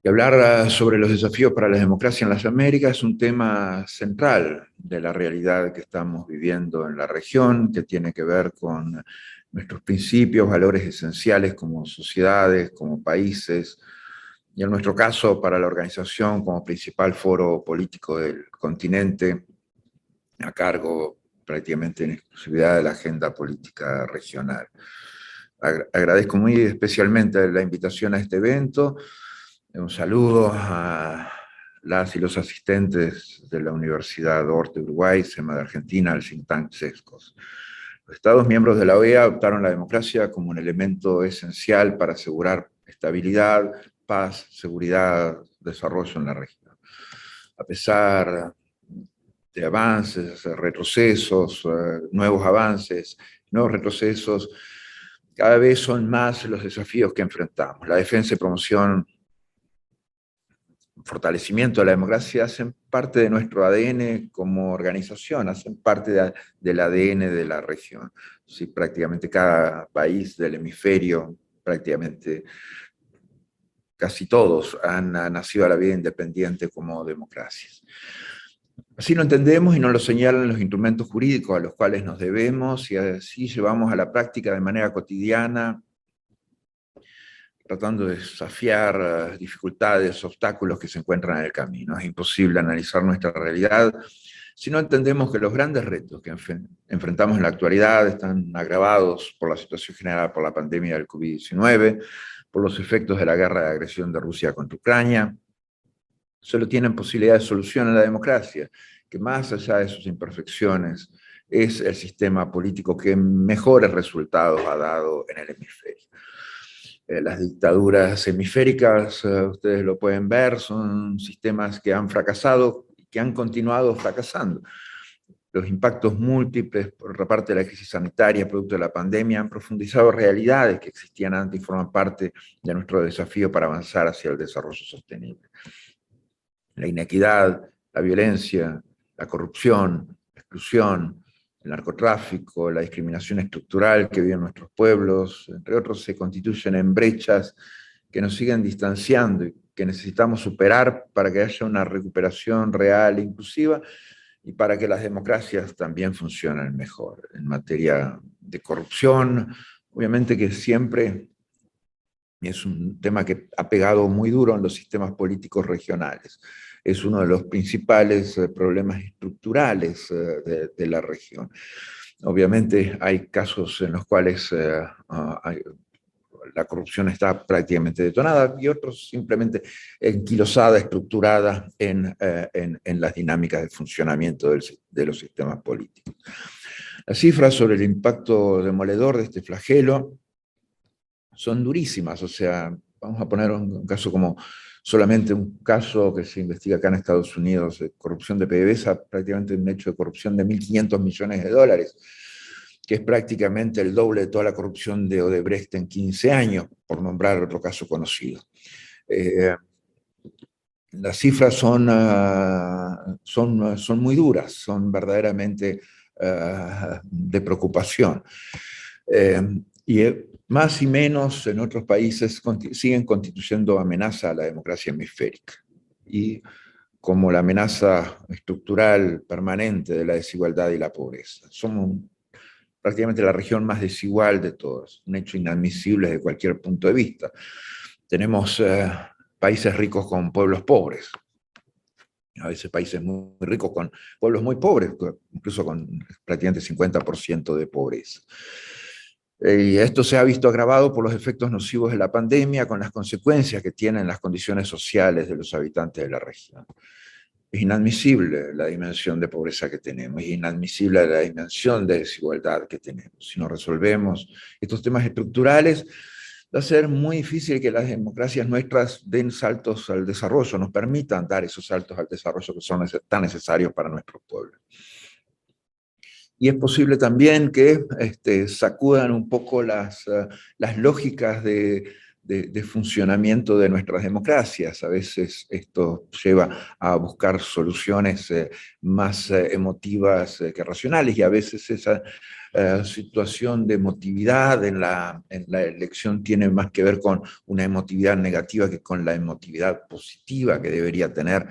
Y hablar sobre los desafíos para la democracia en las Américas es un tema central de la realidad que estamos viviendo en la región, que tiene que ver con nuestros principios, valores esenciales como sociedades, como países, y en nuestro caso para la organización como principal foro político del continente, a cargo prácticamente en exclusividad de la agenda política regional. Agradezco muy especialmente la invitación a este evento. Un saludo a las y los asistentes de la Universidad Orte Uruguay, SEMA de Argentina, al think tank CESCOS. Los Estados miembros de la OEA adoptaron la democracia como un elemento esencial para asegurar estabilidad, paz, seguridad, desarrollo en la región. A pesar de avances, retrocesos, nuevos avances, nuevos retrocesos, cada vez son más los desafíos que enfrentamos. La defensa y promoción, fortalecimiento de la democracia hacen parte de nuestro ADN como organización, hacen parte del ADN de la región. Sí, prácticamente cada país del hemisferio, prácticamente casi todos han nacido a la vida independiente como democracias. Así lo entendemos y nos lo señalan los instrumentos jurídicos a los cuales nos debemos, y así llevamos a la práctica de manera cotidiana, tratando de desafiar dificultades, obstáculos que se encuentran en el camino. Es imposible analizar nuestra realidad si no entendemos que los grandes retos que enfrentamos en la actualidad están agravados por la situación generada por la pandemia del COVID-19, por los efectos de la guerra de agresión de Rusia contra Ucrania. Solo tienen posibilidad de solución en la democracia, que más allá de sus imperfecciones, es el sistema político que mejores resultados ha dado en el hemisferio. Las dictaduras hemisféricas, ustedes lo pueden ver, son sistemas que han fracasado y que han continuado fracasando. Los impactos múltiples por otra parte de la crisis sanitaria, producto de la pandemia, han profundizado realidades que existían antes y forman parte de nuestro desafío para avanzar hacia el desarrollo sostenible. La inequidad, la violencia, la corrupción, la exclusión, el narcotráfico, la discriminación estructural que viven nuestros pueblos, entre otros, se constituyen en brechas que nos siguen distanciando y que necesitamos superar para que haya una recuperación real e inclusiva y para que las democracias también funcionen mejor. En materia de corrupción, obviamente que siempre es un tema que ha pegado muy duro en los sistemas políticos regionales. Es uno de los principales problemas estructurales de la región. Obviamente hay casos en los cuales la corrupción está prácticamente detonada y otros simplemente enquilosada, estructurada en las dinámicas de funcionamiento de los sistemas políticos. Las cifras sobre el impacto demoledor de este flagelo son durísimas, o sea, vamos a poner un caso como solamente un caso que se investiga acá en Estados Unidos, de corrupción de PDVSA, prácticamente un hecho de corrupción de 1.500 millones de dólares, que es prácticamente el doble de toda la corrupción de Odebrecht en 15 años, por nombrar otro caso conocido. Las cifras son muy duras, son verdaderamente de preocupación. Y más y menos en otros países siguen constituyendo amenaza a la democracia hemisférica. Y como la amenaza estructural permanente de la desigualdad y la pobreza. Somos prácticamente la región más desigual de todas, un hecho inadmisible desde cualquier punto de vista. Tenemos países ricos con pueblos pobres, a veces países muy ricos con pueblos muy pobres, incluso con prácticamente 50% de pobreza. Y esto se ha visto agravado por los efectos nocivos de la pandemia, con las consecuencias que tienen las condiciones sociales de los habitantes de la región. Es inadmisible la dimensión de pobreza que tenemos, es inadmisible la dimensión de desigualdad que tenemos. Si no resolvemos estos temas estructurales, va a ser muy difícil que las democracias nuestras den saltos al desarrollo, nos permitan dar esos saltos al desarrollo que son tan necesarios para nuestros pueblos. Y es posible también que sacudan un poco las lógicas de funcionamiento de nuestras democracias. A veces esto lleva a buscar soluciones más emotivas que racionales, y a veces situación de emotividad en la elección tiene más que ver con una emotividad negativa que con la emotividad positiva que debería tener,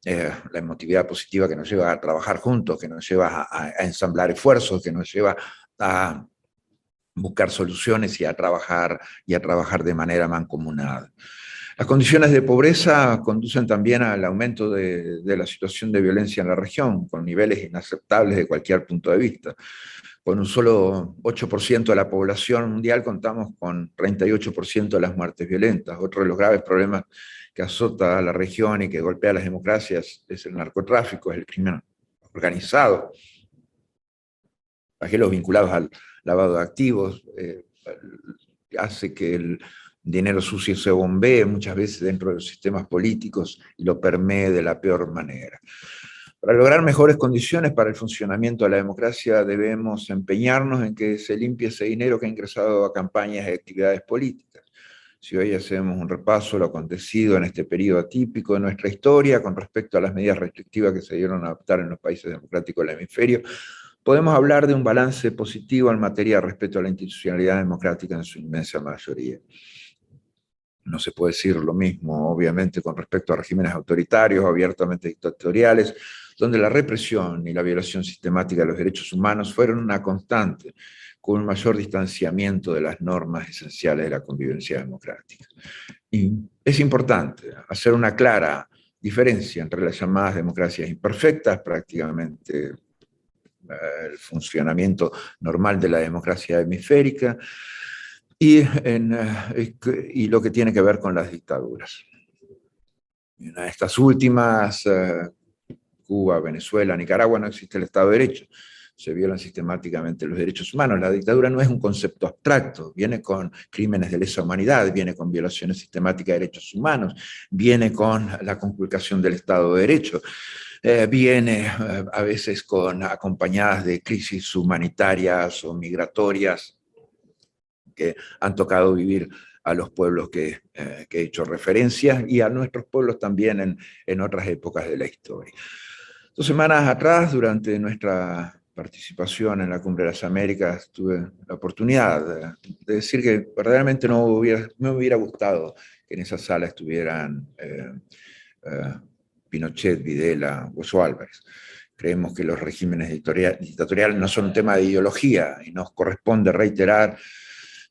la emotividad positiva que nos lleva a trabajar juntos, que nos lleva a ensamblar esfuerzos, que nos lleva a buscar soluciones y a trabajar de manera mancomunada. Las condiciones de pobreza conducen también al aumento de la situación de violencia en la región, con niveles inaceptables de cualquier punto de vista. Con un solo 8% de la población mundial contamos con 38% de las muertes violentas. Otro de los graves problemas que azota a la región y que golpea a las democracias es el narcotráfico, es el crimen organizado, los vinculados al lavado de activos, hace que el dinero sucio se bombee muchas veces dentro de los sistemas políticos y lo permee de la peor manera. Para lograr mejores condiciones para el funcionamiento de la democracia debemos empeñarnos en que se limpie ese dinero que ha ingresado a campañas y actividades políticas. Si hoy hacemos un repaso de lo acontecido en este periodo atípico de nuestra historia con respecto a las medidas restrictivas que se dieron a adoptar en los países democráticos del hemisferio, podemos hablar de un balance positivo en materia de respeto a la institucionalidad democrática en su inmensa mayoría. No se puede decir lo mismo, obviamente, con respecto a regímenes autoritarios o abiertamente dictatoriales, donde la represión y la violación sistemática de los derechos humanos fueron una constante, con un mayor distanciamiento de las normas esenciales de la convivencia democrática. Y es importante hacer una clara diferencia entre las llamadas democracias imperfectas, prácticamente el funcionamiento normal de la democracia hemisférica, y lo que tiene que ver con las dictaduras. En estas últimas, Cuba, Venezuela, Nicaragua, no existe el Estado de Derecho. Se violan sistemáticamente los derechos humanos. La dictadura no es un concepto abstracto, viene con crímenes de lesa humanidad, viene con violaciones sistemáticas de derechos humanos, viene con la conculcación del Estado de Derecho, viene a veces acompañadas de crisis humanitarias o migratorias que han tocado vivir a los pueblos que he hecho referencia y a nuestros pueblos también en otras épocas de la historia. 2 semanas atrás, durante nuestra participación en la Cumbre de las Américas, tuve la oportunidad de decir que verdaderamente me hubiera gustado que en esa sala estuvieran Pinochet, Videla, Hueso Álvarez. Creemos que los regímenes dictatoriales no son un tema de ideología y nos corresponde reiterar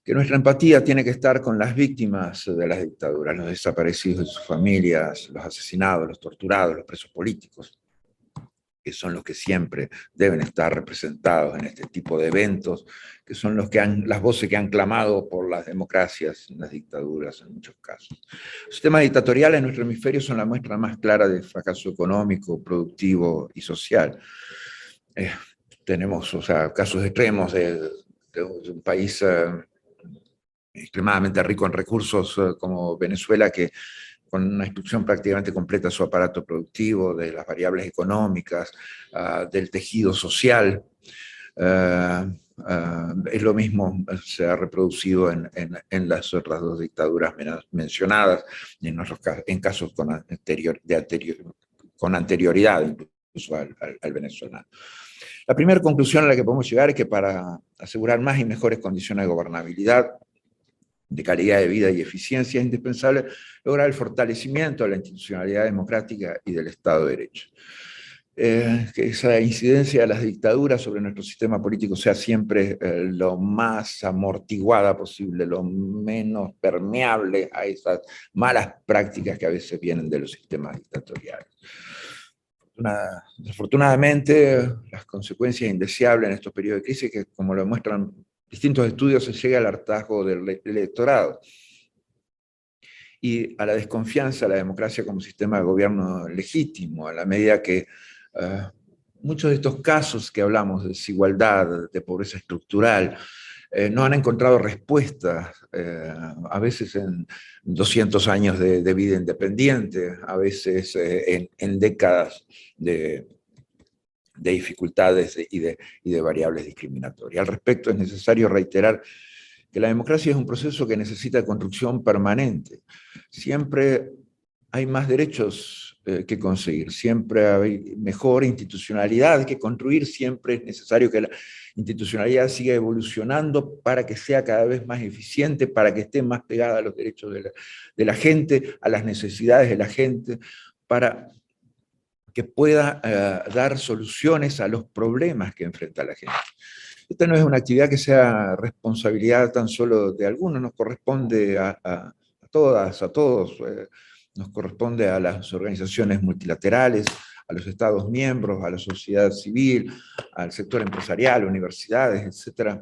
que nuestra empatía tiene que estar con las víctimas de las dictaduras, los desaparecidos y sus familias, los asesinados, los torturados, los presos políticos, que son los que siempre deben estar representados en este tipo de eventos, que son las voces que han clamado por las democracias y las dictaduras en muchos casos. Los sistemas dictatoriales en nuestro hemisferio son la muestra más clara de fracaso económico, productivo y social. Tenemos, casos extremos de un país extremadamente rico en recursos como Venezuela, que con una instrucción prácticamente completa de su aparato productivo, de las variables económicas, del tejido social. Es lo mismo, se ha reproducido en las otras 2 dictaduras mencionadas, en casos con anterioridad incluso al venezolano. La primera conclusión a la que podemos llegar es que para asegurar más y mejores condiciones de gobernabilidad, de calidad de vida y eficiencia, es indispensable lograr el fortalecimiento de la institucionalidad democrática y del Estado de Derecho. Que esa incidencia de las dictaduras sobre nuestro sistema político sea siempre lo más amortiguada posible, lo menos permeable a esas malas prácticas que a veces vienen de los sistemas dictatoriales. Desafortunadamente, las consecuencias indeseables en estos periodos de crisis, que como lo demuestran distintos estudios, se llega al hartazgo del electorado y a la desconfianza de la democracia como sistema de gobierno legítimo, a la medida que muchos de estos casos que hablamos de desigualdad, de pobreza estructural, no han encontrado respuestas, a veces en 200 años de vida independiente, a veces en décadas de dificultades y de variables discriminatorias. Al respecto, es necesario reiterar que la democracia es un proceso que necesita construcción permanente. Siempre hay más derechos que conseguir, siempre hay mejor institucionalidad que construir, siempre es necesario que la institucionalidad siga evolucionando para que sea cada vez más eficiente, para que esté más pegada a los derechos de la gente, a las necesidades de la gente, para que pueda dar soluciones a los problemas que enfrenta la gente. Esta no es una actividad que sea responsabilidad tan solo de algunos, nos corresponde a todas, a todos, nos corresponde a las organizaciones multilaterales, a los Estados miembros, a la sociedad civil, al sector empresarial, universidades, etcétera,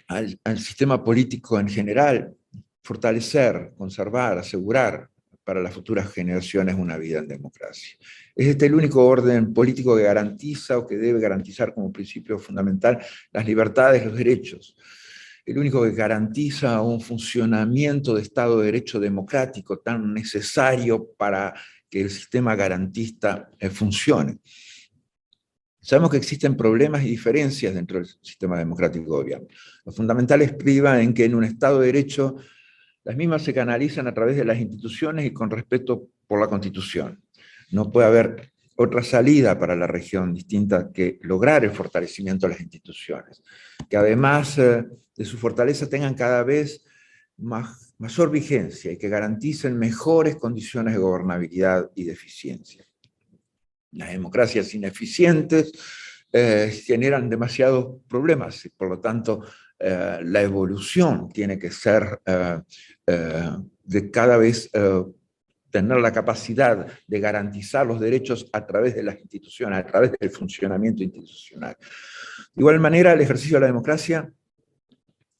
al sistema político en general, fortalecer, conservar, asegurar para las futuras generaciones una vida en democracia. Es este el único orden político que garantiza o que debe garantizar como principio fundamental las libertades, los derechos. El único que garantiza un funcionamiento de Estado de Derecho democrático tan necesario para que el sistema garantista funcione. Sabemos que existen problemas y diferencias dentro del sistema democrático de gobierno. Lo fundamental estriba en que en un Estado de Derecho las mismas se canalizan a través de las instituciones y con respeto por la Constitución. No puede haber otra salida para la región distinta que lograr el fortalecimiento de las instituciones, que además de su fortaleza tengan cada vez mayor vigencia y que garanticen mejores condiciones de gobernabilidad y de eficiencia. Las democracias ineficientes generan demasiados problemas y por lo tanto la evolución tiene que ser de cada vez tener la capacidad de garantizar los derechos a través de las instituciones, a través del funcionamiento institucional. De igual manera, el ejercicio de la democracia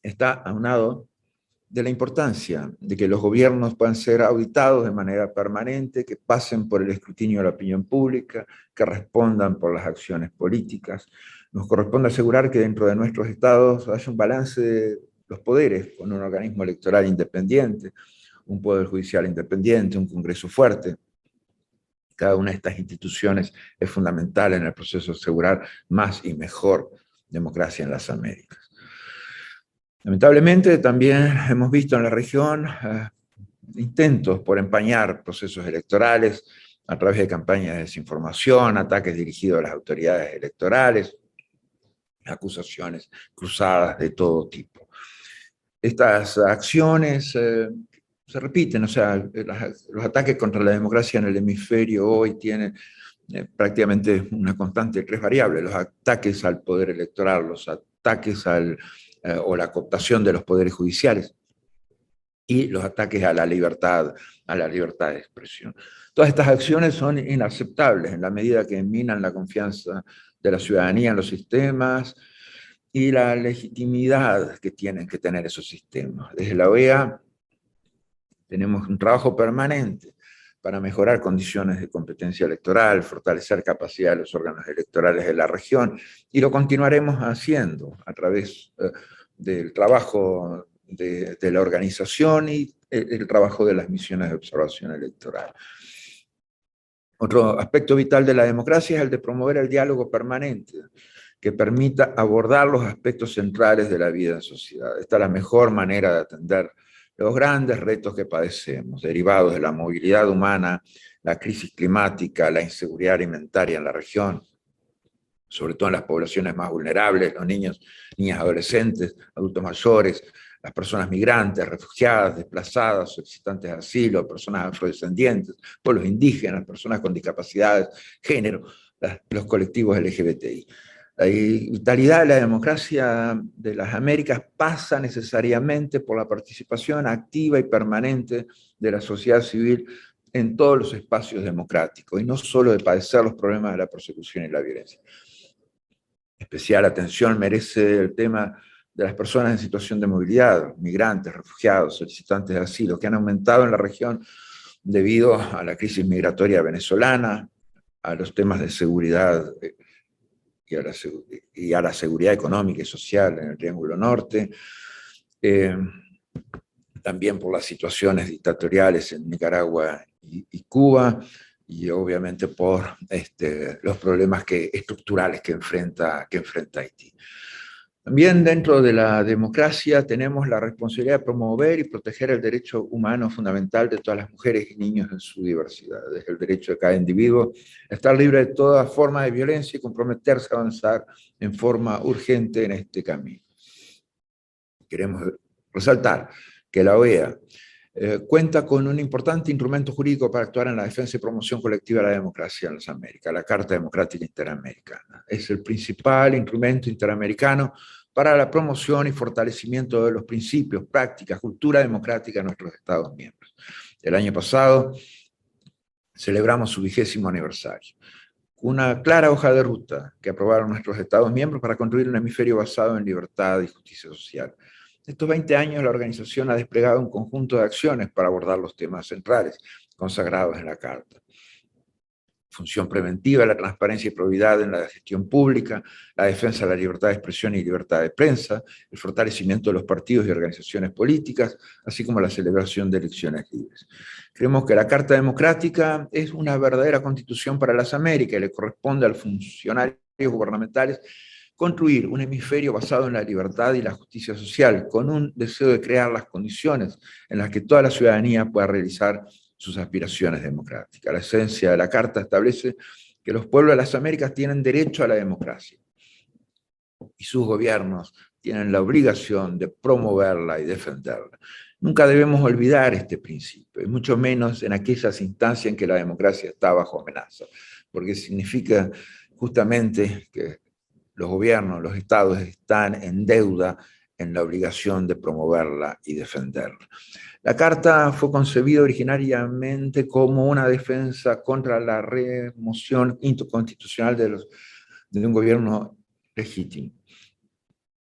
está aunado de la importancia de que los gobiernos puedan ser auditados de manera permanente, que pasen por el escrutinio de la opinión pública, que respondan por las acciones políticas. Nos corresponde asegurar que dentro de nuestros estados haya un balance de los poderes, con un organismo electoral independiente, un poder judicial independiente, un Congreso fuerte. Cada una de estas instituciones es fundamental en el proceso de asegurar más y mejor democracia en las Américas. Lamentablemente también hemos visto en la región intentos por empañar procesos electorales a través de campañas de desinformación, ataques dirigidos a las autoridades electorales, acusaciones cruzadas de todo tipo. Estas acciones se repiten, o sea, los ataques contra la democracia en el hemisferio hoy tienen prácticamente una constante de tres variables: los ataques al poder electoral, los ataques o la cooptación de los poderes judiciales y los ataques a la libertad de expresión. Todas estas acciones son inaceptables en la medida que minan la confianza de la ciudadanía en los sistemas y la legitimidad que tienen que tener esos sistemas. Desde la OEA tenemos un trabajo permanente para mejorar condiciones de competencia electoral, fortalecer capacidad de los órganos electorales de la región, y lo continuaremos haciendo a través del trabajo de la organización y el trabajo de las misiones de observación electoral. Otro aspecto vital de la democracia es el de promover el diálogo permanente, que permita abordar los aspectos centrales de la vida en sociedad. Esta es la mejor manera de atender los grandes retos que padecemos, derivados de la movilidad humana, la crisis climática, la inseguridad alimentaria en la región, sobre todo en las poblaciones más vulnerables, los niños, niñas, adolescentes, adultos mayores, las personas migrantes, refugiadas, desplazadas, solicitantes de asilo, personas afrodescendientes, pueblos indígenas, personas con discapacidades, género, los colectivos LGBTI. La vitalidad de la democracia de las Américas pasa necesariamente por la participación activa y permanente de la sociedad civil en todos los espacios democráticos, y no solo de padecer los problemas de la persecución y la violencia. Especial atención merece el tema de las personas en situación de movilidad, migrantes, refugiados, solicitantes de asilo, que han aumentado en la región debido a la crisis migratoria venezolana, a los temas de seguridad y a la seguridad económica y social en el Triángulo Norte, también por las situaciones dictatoriales en Nicaragua y Cuba, y obviamente por los problemas estructurales que enfrenta Haití. También dentro de la democracia tenemos la responsabilidad de promover y proteger el derecho humano fundamental de todas las mujeres y niños en su diversidad. Es el derecho de cada individuo a estar libre de toda forma de violencia y comprometerse a avanzar en forma urgente en este camino. Queremos resaltar que la OEA cuenta con un importante instrumento jurídico para actuar en la defensa y promoción colectiva de la democracia en las Américas, la Carta Democrática Interamericana. Es el principal instrumento interamericano para la promoción y fortalecimiento de los principios, prácticas, cultura democrática en nuestros Estados miembros. El año pasado celebramos su 20º aniversario. Una clara hoja de ruta que aprobaron nuestros Estados miembros para construir un hemisferio basado en libertad y justicia social. En estos 20 años, la organización ha desplegado un conjunto de acciones para abordar los temas centrales consagrados en la Carta. Función preventiva, la transparencia y probidad en la gestión pública, la defensa de la libertad de expresión y libertad de prensa, el fortalecimiento de los partidos y organizaciones políticas, así como la celebración de elecciones libres. Creemos que la Carta Democrática es una verdadera constitución para las Américas y le corresponde a los funcionarios gubernamentales construir un hemisferio basado en la libertad y la justicia social, con un deseo de crear las condiciones en las que toda la ciudadanía pueda realizar sus aspiraciones democráticas. La esencia de la Carta establece que los pueblos de las Américas tienen derecho a la democracia y sus gobiernos tienen la obligación de promoverla y defenderla. Nunca debemos olvidar este principio, y mucho menos en aquellas instancias en que la democracia está bajo amenaza, porque significa justamente que los gobiernos, los estados están en deuda en la obligación de promoverla y defenderla. La Carta fue concebida originariamente como una defensa contra la remoción inconstitucional de un gobierno legítimo.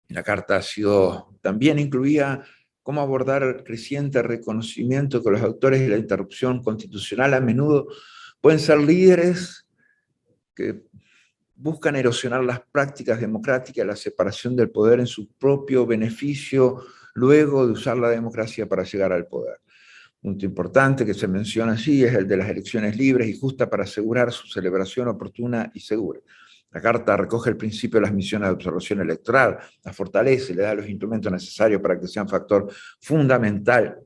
La Carta también incluía cómo abordar el creciente reconocimiento que los autores de la interrupción constitucional a menudo pueden ser líderes que buscan erosionar las prácticas democráticas, la separación del poder en su propio beneficio, luego de usar la democracia para llegar al poder. Un punto importante que se menciona allí es el de las elecciones libres y justas para asegurar su celebración oportuna y segura. La Carta recoge el principio de las misiones de observación electoral, la fortalece, le da los instrumentos necesarios para que sea un factor fundamental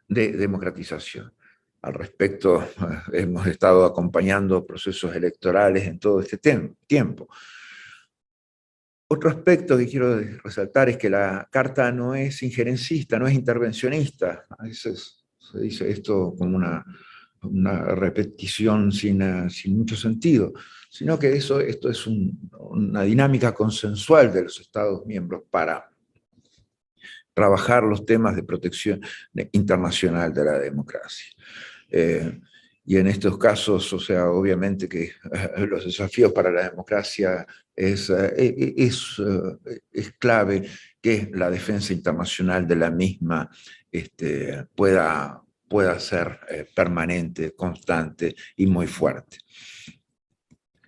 de democratización. Al respecto, hemos estado acompañando procesos electorales en todo este tiempo. Otro aspecto que quiero resaltar es que la Carta no es injerencista, no es intervencionista. A veces se dice esto como una repetición sin mucho sentido, sino que esto es una dinámica consensual de los Estados miembros para trabajar los temas de protección internacional de la democracia. Y en estos casos, o sea, obviamente que los desafíos para la democracia es clave que la defensa internacional de la misma pueda ser permanente, constante y muy fuerte.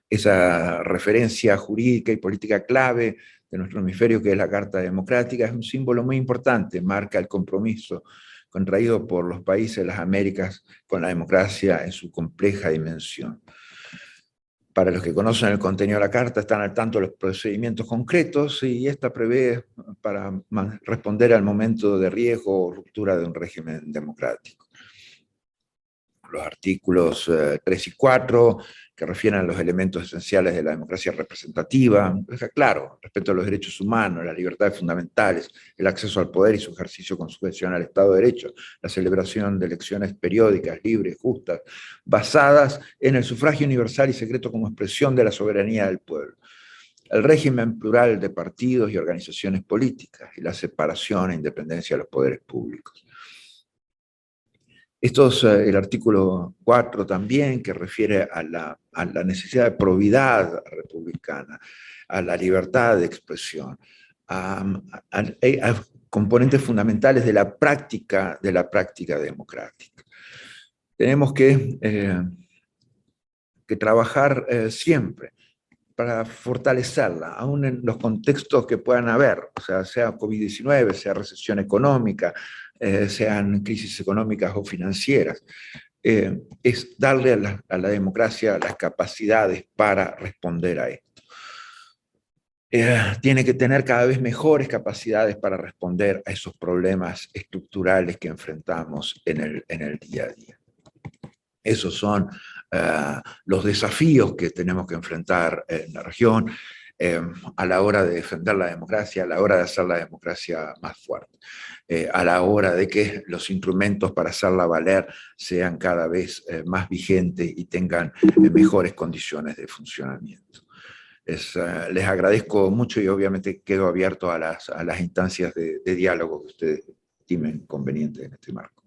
Esa referencia jurídica y política clave de nuestro hemisferio, que es la Carta Democrática, es un símbolo muy importante, marca el compromiso contraído por los países de las Américas con la democracia en su compleja dimensión. Para los que conocen el contenido de la Carta, están al tanto de los procedimientos concretos y esta prevé para responder al momento de riesgo o ruptura de un régimen democrático. Los artículos 3 y 4, que refieren a los elementos esenciales de la democracia representativa, deja claro, respeto a los derechos humanos, las libertades fundamentales, el acceso al poder y su ejercicio con sujeción al Estado de Derecho, la celebración de elecciones periódicas, libres, justas, basadas en el sufragio universal y secreto como expresión de la soberanía del pueblo, el régimen plural de partidos y organizaciones políticas y la separación e independencia de los poderes públicos. Esto es el artículo 4 también, que refiere a la necesidad de probidad republicana, a la libertad de expresión, a componentes fundamentales de la práctica democrática. Tenemos que trabajar siempre para fortalecerla, aún en los contextos que puedan haber, o sea COVID-19, sea recesión económica, sean crisis económicas o financieras. Es darle a la democracia las capacidades para responder a esto. tiene que tener cada vez mejores capacidades para responder a esos problemas estructurales que enfrentamos en el día a día. Esos son los desafíos que tenemos que enfrentar en la región a la hora de defender la democracia, a la hora de hacer la democracia más fuerte, a la hora de que los instrumentos para hacerla valer sean cada vez más vigentes y tengan mejores condiciones de funcionamiento. Les agradezco mucho y obviamente quedo abierto a las instancias de diálogo que ustedes estimen convenientes en este marco.